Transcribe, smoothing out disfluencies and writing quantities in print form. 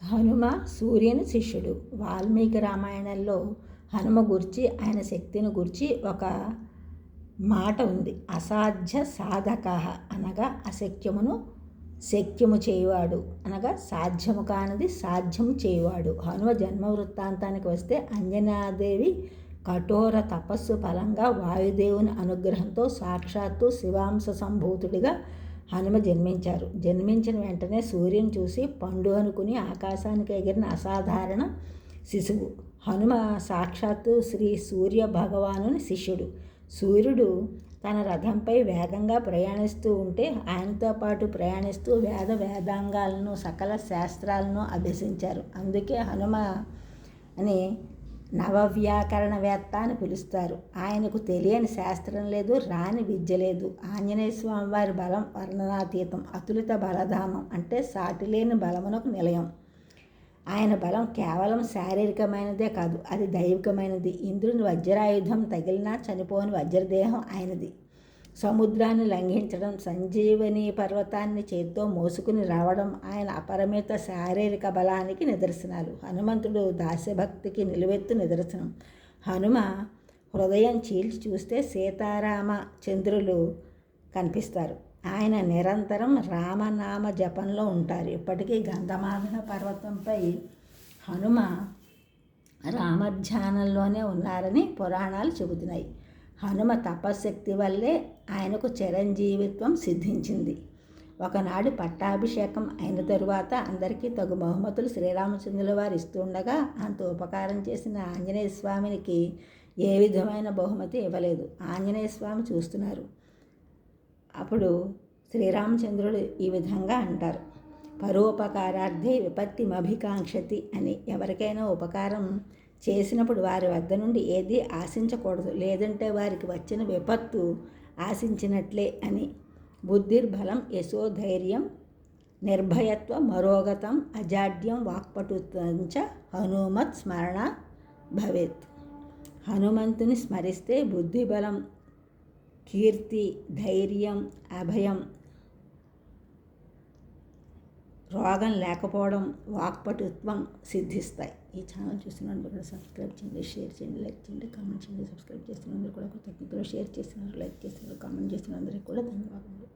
హనుమ సూర్యుని శిష్యుడు. వాల్మీకి రామాయణంలో హనుమ గురించి, ఆయన శక్తిని గురించి ఒక మాట ఉంది. అసాధ్య సాధక అనగా అశక్యమును శక్యము చేయువాడు, అనగా సాధ్యము కానిది సాధ్యము చేయువాడు. హనుమ జన్మ వృత్తాంతానికి వస్తే, అంజనాదేవి కఠోర తపస్సు ఫలంగా వాయుదేవుని అనుగ్రహంతో సాక్షాత్తు శివాంశ సంభూతుడిగా హనుమ జన్మించారు. జన్మించిన వెంటనే సూర్యుని చూసి పండు అనుకుని ఆకాశానికి ఎగిరిన అసాధారణ శిశువు. హనుమ సాక్షాత్తు శ్రీ సూర్య భగవానుని శిష్యుడు. సూర్యుడు తన రథంపై వేగంగా ప్రయాణిస్తూ ఉంటే, ఆయనతో పాటు ప్రయాణిస్తూ వేదాంగాలను సకల శాస్త్రాలను అభ్యసించారు. అందుకే హనుమ అని నవవ్యాకరణవేత్త అని పిలుస్తారు. ఆయనకు తెలియని శాస్త్రం లేదు, రాని విద్య లేదు. ఆంజనేయ స్వామి వారి బలం వర్ణనాతీతం, అతులిత బలధామం, అంటే సాటిలేని బలమునకు నిలయం. ఆయన బలం కేవలం శారీరకమైనదే కాదు, అది దైవికమైనది. ఇంద్రుని వజ్రాయుధం తగిలినా చనిపోని వజ్రదేహం ఆయనది. సముద్రాన్ని లంఘించడం, సంజీవని పర్వతాన్ని చేత్తో మోసుకుని రావడం ఆయన అపరిమిత శారీరక బలానికి నిదర్శనాలు. హనుమంతుడు దాస్యభక్తికి నిలువెత్తు నిదర్శనం. హనుమ హృదయం చీల్చి చూస్తే సీతారామ చంద్రులు కనిపిస్తారు. ఆయన నిరంతరం రామనామ జపంలో ఉంటారు. ఇప్పటికీ గంధమాదన పర్వతంపై హనుమ రామధ్యానంలోనే ఉన్నారని పురాణాలు చెబుతున్నాయి. హనుమ తపశ్శక్తి వల్లే ఆయనకు చిరంజీవిత్వం సిద్ధించింది. ఒకనాడు పట్టాభిషేకం అయిన తరువాత అందరికీ తగు బహుమతులు శ్రీరామచంద్రుల వారు ఇస్తుండగా, అంత ఉపకారం చేసిన ఆంజనేయ స్వామికి ఏ విధమైన బహుమతి ఇవ్వలేదు. ఆంజనేయ స్వామి చూస్తున్నారు. అప్పుడు శ్రీరామచంద్రుడు ఈ విధంగా అంటారు: పరోపకారార్థే విపత్తిమభికాంక్షతి అని. ఎవరికైనా ఉపకారం చేసినప్పుడు వారి వద్ద నుండి ఏది ఆశించకూడదు, లేదంటే వారికి వచ్చిన విపత్తు ఆశించినట్లే అని. బుద్ధిర్బలం యశోధైర్యం నిర్భయత్వ మరోగతం అజాడ్యం వాక్పటుత్వంచ హనుమత్ స్మరణ భవేత్. హనుమంతుని స్మరిస్తే బుద్ధిబలం, కీర్తి, ధైర్యం, అభయం, రోగం లేకపోవడం, వాక్పటుత్వం సిద్ధిస్తాయి. ఈ ఛానల్ చూస్తున్నందుకు కూడా సబ్స్క్రైబ్ చేయండి, షేర్ చేయండి, లైక్ చేయండి, కామెంట్ చేయండి. సబ్స్క్రైబ్ చేస్తున్నందుకు కూడా కృతజ్ఞతలు, షేర్ చేస్తున్నారు, లైక్ చేస్తున్నారు, కామెంట్ చేస్తున్నందుకు కూడా ధన్యవాదాలు.